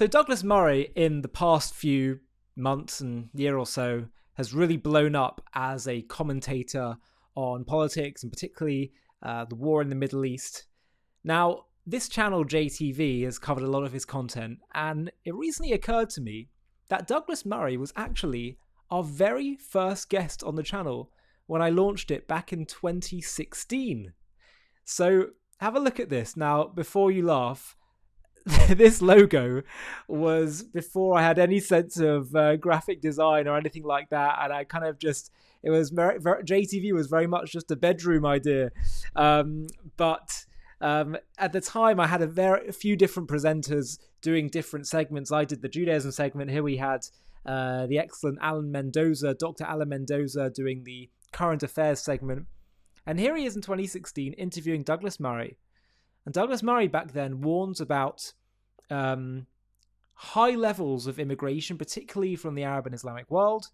So Douglas Murray, in the past few months and year or so, has really blown up as a commentator on politics and particularly the war in the Middle East. Now, this channel, JTV, has covered a lot of his content, and it recently occurred to me that Douglas Murray was actually our very first guest on the channel when I launched it back in 2016. So have a look at this. Now, before you laugh, this logo was before I had any sense of graphic design or anything like that, and I kind of just, it was JTV was very much just a bedroom idea, but at the time I had a few different presenters doing different segments. I did the Judaism segment. Here we had the excellent Dr. Alan Mendoza doing the current affairs segment, and here he is in 2016 interviewing Douglas Murray. And Douglas Murray back then warns about high levels of immigration, particularly from the Arab and Islamic world,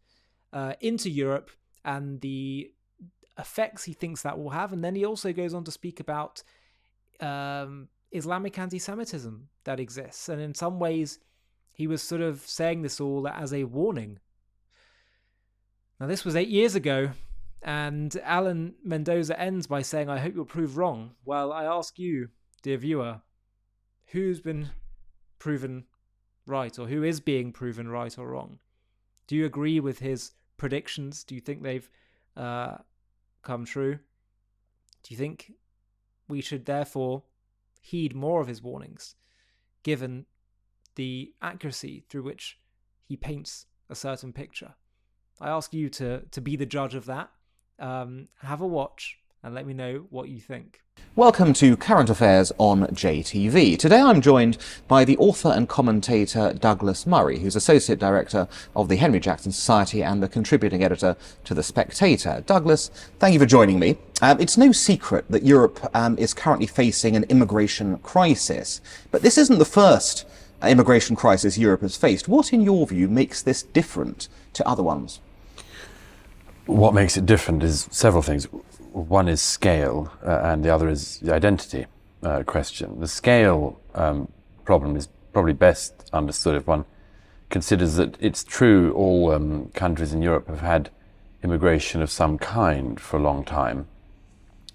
into Europe, and the effects he thinks that will have. And then he also goes on to speak about Islamic anti-Semitism that exists. And in some ways, he was sort of saying this all as a warning. Now, this was 8 years ago. And Alan Mendoza ends by saying, "I hope you'll prove wrong." Well, I ask you, dear viewer, who's been proven right, or who is being proven right or wrong? Do you agree with his predictions? Do you think they've come true? Do you think we should therefore heed more of his warnings, given the accuracy through which he paints a certain picture? I ask you to be the judge of that. Have a watch and let me know what you think. Welcome to Current Affairs on JTV. Today I'm joined by the author and commentator Douglas Murray, who's Associate Director of the Henry Jackson Society and the contributing editor to The Spectator. Douglas, thank you for joining me. It's no secret that Europe is currently facing an immigration crisis, but this isn't the first immigration crisis Europe has faced. What, in your view, makes this different to other ones? What makes it different is several things. One is scale, and the other is the identity question. The scale problem is probably best understood if one considers that it's true all countries in Europe have had immigration of some kind for a long time.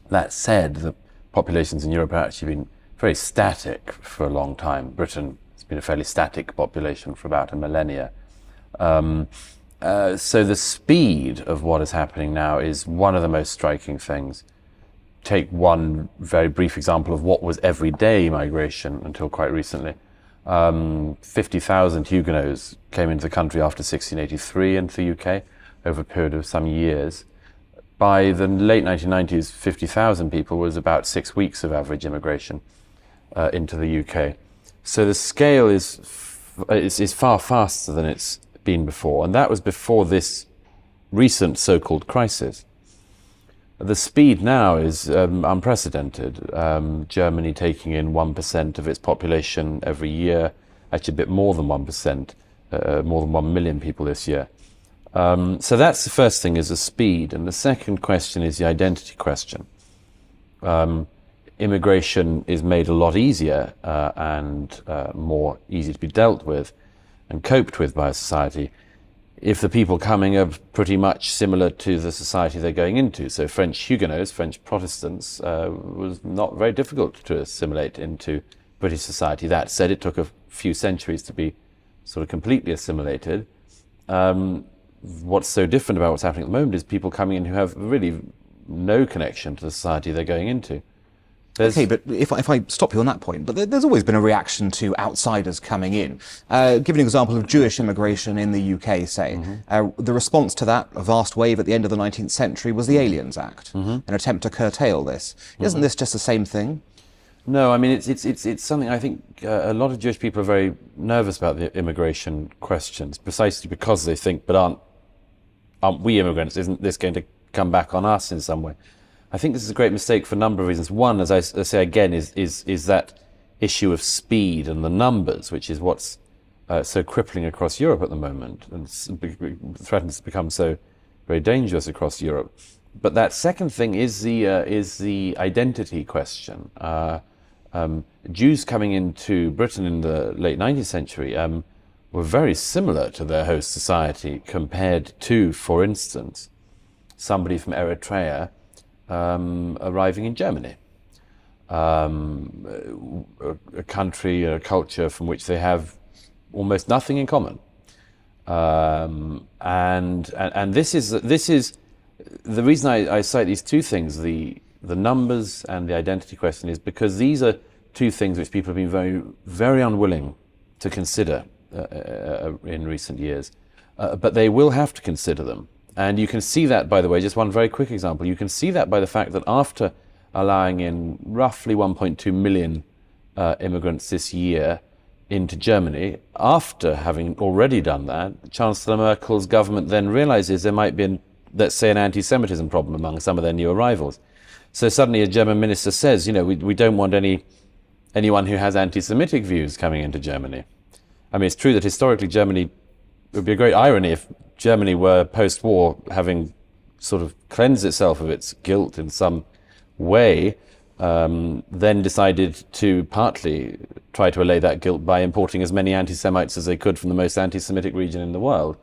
That said, the populations in Europe have actually been very static for a long time. Britain has been a fairly static population for about a millennia. So the speed of what is happening now is one of the most striking things. Take one very brief example of what was everyday migration until quite recently. 50,000 Huguenots came into the country after 1683 into the UK over a period of some years. By the late 1990s, 50,000 people was about 6 weeks of average immigration into the UK. So the scale is far faster than it's been before, and that was before this recent so-called crisis. The speed now is unprecedented. Germany taking in 1% of its population every year, actually a bit more than 1%, more than 1 million people this year. So that's the first thing, is the speed. And the second question is the identity question. Immigration is made a lot easier and more easy to be dealt with and coped with by a society if the people coming are pretty much similar to the society they're going into. So French Huguenots, French Protestants, was not very difficult to assimilate into British society. That said, it took a few centuries to be sort of completely assimilated. What's so different about what's happening at the moment is people coming in who have really no connection to the society they're going into. Okay, but if I stop you on that point, but there's always been a reaction to outsiders coming in. Give an example of Jewish immigration in the UK, say. The response to that, a vast wave at the end of the 19th century, was the Aliens Act, an attempt to curtail this. Isn't this just the same thing? No, I mean, it's something I think a lot of Jewish people are very nervous about, the immigration questions, precisely because they think, but aren't we immigrants? Isn't this going to come back on us in some way? I think this is a great mistake for a number of reasons. One, as I say again, is that issue of speed and the numbers, which is what's so crippling across Europe at the moment and threatens to become so very dangerous across Europe. But that second thing is the identity question. Jews coming into Britain in the late 19th century were very similar to their host society compared to, for instance, somebody from Eritrea arriving in Germany, a country, a culture from which they have almost nothing in common. And this is the reason I cite these two things, the numbers and the identity question, is because these are two things which people have been very, very unwilling to consider in recent years. But they will have to consider them. And you can see that, by the way, just one very quick example, you can see that by the fact that after allowing in roughly 1.2 million immigrants this year into Germany, after having already done that, Chancellor Merkel's government then realizes there might be, let's say, an anti-Semitism problem among some of their new arrivals. So suddenly a German minister says, we don't want anyone who has anti-Semitic views coming into Germany. I mean, it's true that historically Germany, it would be a great irony if Germany were post-war having sort of cleansed itself of its guilt in some way, then decided to partly try to allay that guilt by importing as many anti-Semites as they could from the most anti-Semitic region in the world.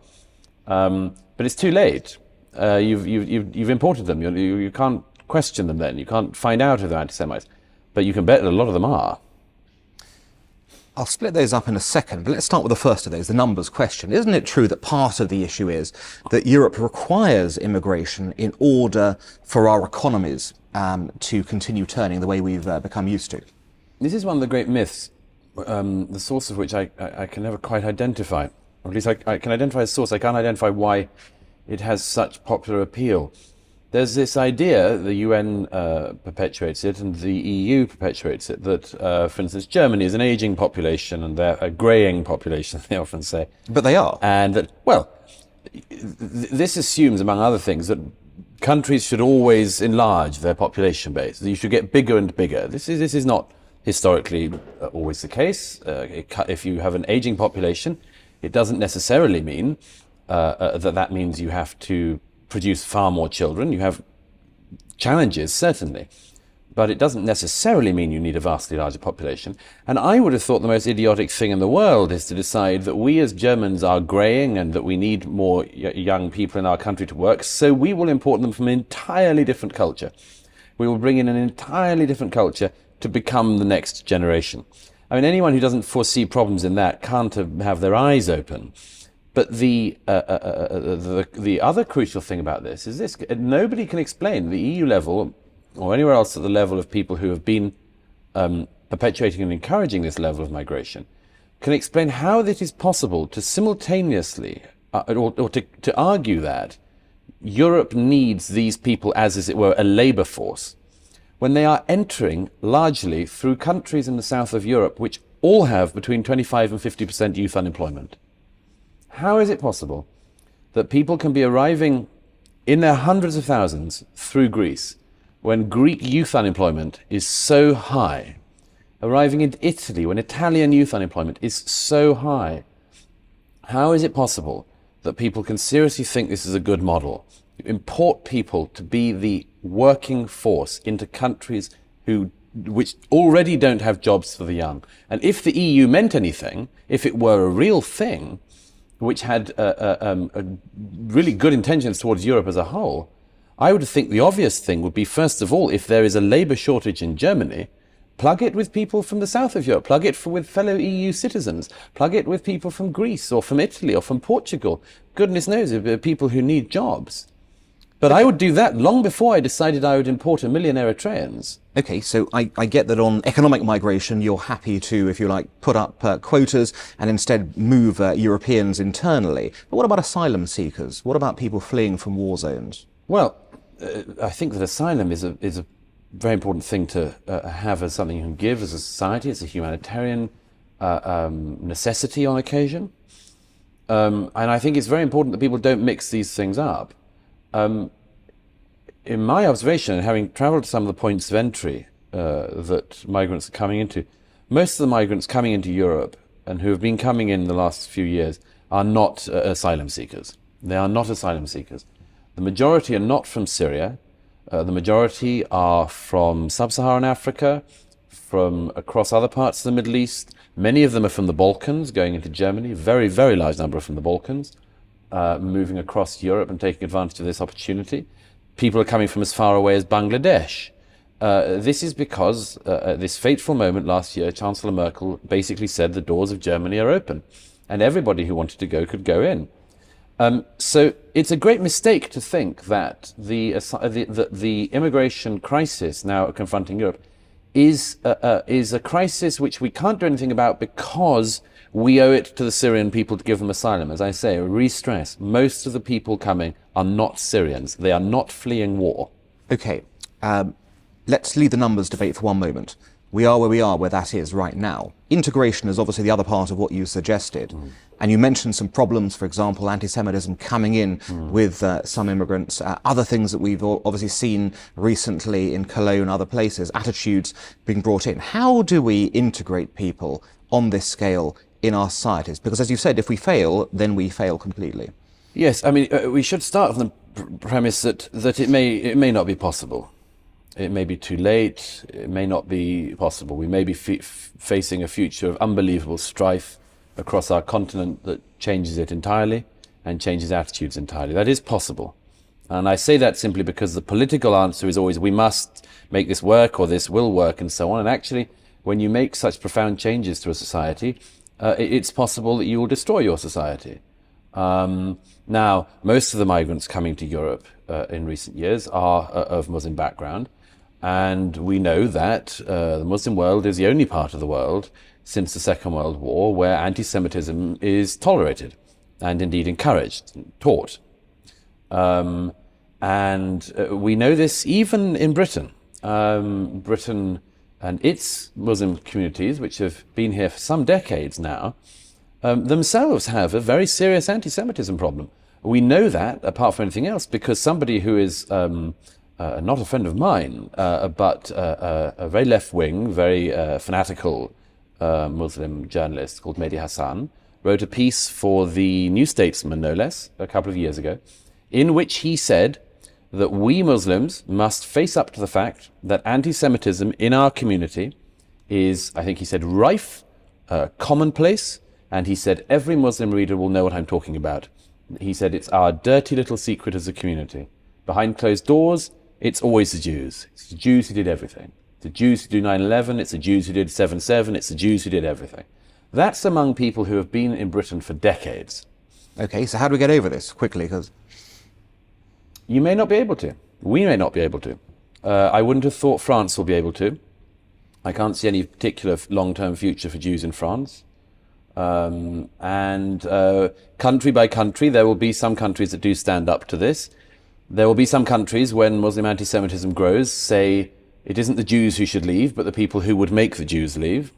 But it's too late. You've imported them. You can't question them then. You can't find out if they're anti-Semites. But you can bet that a lot of them are. I'll split those up in a second, but let's start with the first of those, the numbers question. Isn't it true that part of the issue is that Europe requires immigration in order for our economies to continue turning the way we've become used to? This is one of the great myths, the source of which I can never quite identify. Or at least I can identify a source. I can't identify why it has such popular appeal. There's this idea, the UN perpetuates it and the EU perpetuates it, that, for instance, Germany is an aging population and they're a greying population, they often say. But they are. And that, well, this assumes, among other things, that countries should always enlarge their population base. You should get bigger and bigger. This is not historically always the case. If you have an aging population, it doesn't necessarily mean that means you have to produce far more children. You have challenges, certainly, but it doesn't necessarily mean you need a vastly larger population. And I would have thought the most idiotic thing in the world is to decide that we as Germans are greying and that we need more young people in our country to work, so we will import them from an entirely different culture. We will bring in an entirely different culture to become the next generation. I mean, anyone who doesn't foresee problems in that can't have their eyes open. But the other crucial thing about this is this: nobody can explain at the EU level or anywhere else at the level of people who have been perpetuating and encouraging this level of migration, can explain how it is possible to simultaneously or to argue that Europe needs these people as it were, a labour force, when they are entering largely through countries in the south of Europe which all have between 25 and 50% youth unemployment. How is it possible that people can be arriving in their hundreds of thousands through Greece when Greek youth unemployment is so high, arriving in Italy when Italian youth unemployment is so high? How is it possible that people can seriously think this is a good model? You import people to be the working force into countries which already don't have jobs for the young. And if the EU meant anything, if it were a real thing, which had really good intentions towards Europe as a whole, I would think the obvious thing would be, first of all, if there is a labour shortage in Germany, plug it with people from the south of Europe, plug it with fellow EU citizens, plug it with people from Greece or from Italy or from Portugal. Goodness knows, there are people who need jobs. But I would do that long before I decided I would import 1 million Eritreans. Okay, so I get that on economic migration, you're happy to, if you like, put up quotas and instead move Europeans internally. But what about asylum seekers? What about people fleeing from war zones? Well, I think that asylum is a very important thing to have as something you can give as a society. It's a humanitarian necessity on occasion. And I think it's very important that people don't mix these things up. In my observation, having travelled to some of the points of entry that migrants are coming into, most of the migrants coming into Europe and who have been coming in the last few years are not asylum seekers. They are not asylum seekers. The majority are not from Syria. The majority are from sub-Saharan Africa, from across other parts of the Middle East. Many of them are from the Balkans, going into Germany. Very, very large number are from the Balkans, moving across Europe and taking advantage of this opportunity. People are coming from as far away as Bangladesh. This is because at this fateful moment last year, Chancellor Merkel basically said the doors of Germany are open, and everybody who wanted to go could go in. So it's a great mistake to think that the immigration crisis now confronting Europe is a crisis which we can't do anything about because we owe it to the Syrian people to give them asylum. As I say, re-stress, most of the people coming are not Syrians. They are not fleeing war. Okay, let's leave the numbers debate for one moment. We are where that is right now. Integration is obviously the other part of what you suggested. And you mentioned some problems, for example, anti-Semitism coming in with some immigrants, other things that we've obviously seen recently in Cologne and other places, attitudes being brought in. How do we integrate people on this scale in our societies? Because as you said, if we fail, then we fail completely. Yes, I mean, we should start from the premise that it may not be possible. It may be too late, it may not be possible. We may be facing a future of unbelievable strife across our continent that changes it entirely and changes attitudes entirely. That is possible. And I say that simply because the political answer is always, we must make this work or this will work and so on. And actually, when you make such profound changes to a society, it's possible that you will destroy your society. Now, most of the migrants coming to Europe in recent years are of Muslim background. And we know that the Muslim world is the only part of the world since the Second World War where anti-Semitism is tolerated and indeed encouraged, taught. And we know this even in Britain. Britain and its Muslim communities, which have been here for some decades now, themselves have a very serious anti-Semitism problem. We know that, apart from anything else, because somebody who is not a friend of mine, but a very left-wing, very fanatical Muslim journalist called Mehdi Hassan, wrote a piece for the New Statesman, no less, a couple of years ago, in which he said that we Muslims must face up to the fact that anti-Semitism in our community is, I think he said, rife, commonplace, and he said every Muslim reader will know what I'm talking about. He said it's our dirty little secret as a community. Behind closed doors, it's always the Jews. It's the Jews who did everything. It's the Jews who do 9/11, it's the Jews who did 7/7, it's the Jews who did everything. That's among people who have been in Britain for decades. Okay, so how do we get over this quickly? Because you may not be able to. We may not be able to. I wouldn't have thought France will be able to. I can't see any particular long-term future for Jews in France. Country by country, there will be some countries that do stand up to this. There will be some countries when Muslim anti-Semitism grows, say it isn't the Jews who should leave, but the people who would make the Jews leave.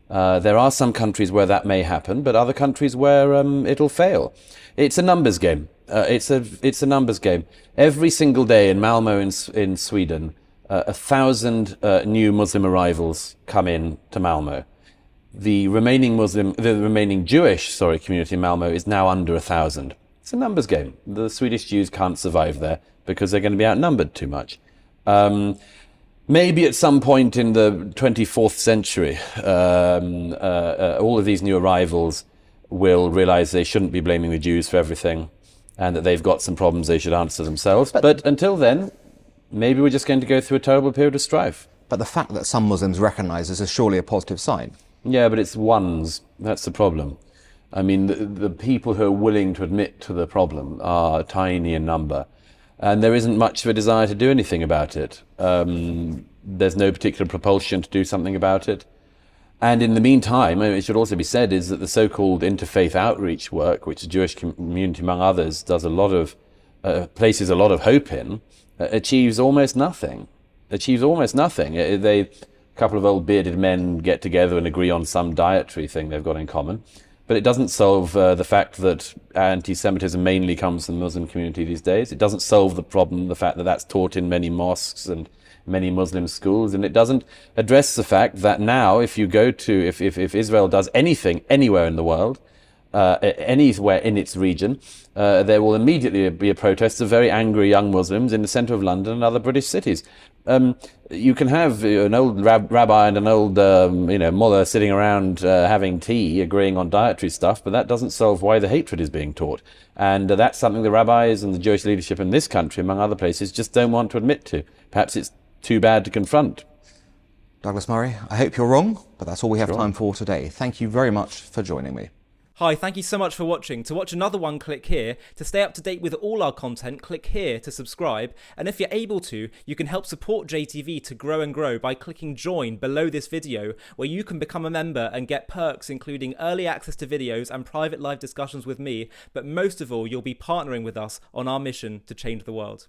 There are some countries where that may happen, but other countries where it'll fail. It's a numbers game. It's a numbers game. Every single day in Malmo in Sweden, 1,000 new Muslim arrivals come in to Malmo. The remaining Jewish community in Malmo is now under 1,000. It's a numbers game. The Swedish Jews can't survive there because they're going to be outnumbered too much. Maybe at some point in the 24th century, all of these new arrivals will realize they shouldn't be blaming the Jews for everything and that they've got some problems they should answer themselves. But until then, maybe we're just going to go through a terrible period of strife. But the fact that some Muslims recognize this is surely a positive sign. Yeah, but it's ones. That's the problem. I mean, the people who are willing to admit to the problem are tiny in number, and there isn't much of a desire to do anything about it. There's no particular propulsion to do something about it. And in the meantime, it should also be said, is that the so-called interfaith outreach work, which the Jewish community, among others, does a lot of, places a lot of hope in, achieves almost nothing. A couple of old bearded men get together and agree on some dietary thing they've got in common. But it doesn't solve the fact that anti-Semitism mainly comes from the Muslim community these days. It doesn't solve the problem, the fact that that's taught in many mosques and many Muslim schools. And it doesn't address the fact that now, if Israel does anything anywhere in the world, anywhere in its region, there will immediately be a protest of very angry young Muslims in the centre of London and other British cities. You can have an old rabbi and an old mullah sitting around having tea, agreeing on dietary stuff, but that doesn't solve why the hatred is being taught. And that's something the rabbis and the Jewish leadership in this country, among other places, just don't want to admit to. Perhaps it's too bad to confront. Douglas Murray, I hope you're wrong, but that's all we have time for today. Thank you very much for joining me. Hi, thank you so much for watching. To watch another one, click here. To stay up to date with all our content, click here to subscribe. And if you're able to, you can help support JTV to grow and grow by clicking join below this video, where you can become a member and get perks including early access to videos and private live discussions with me. But most of all, you'll be partnering with us on our mission to change the world.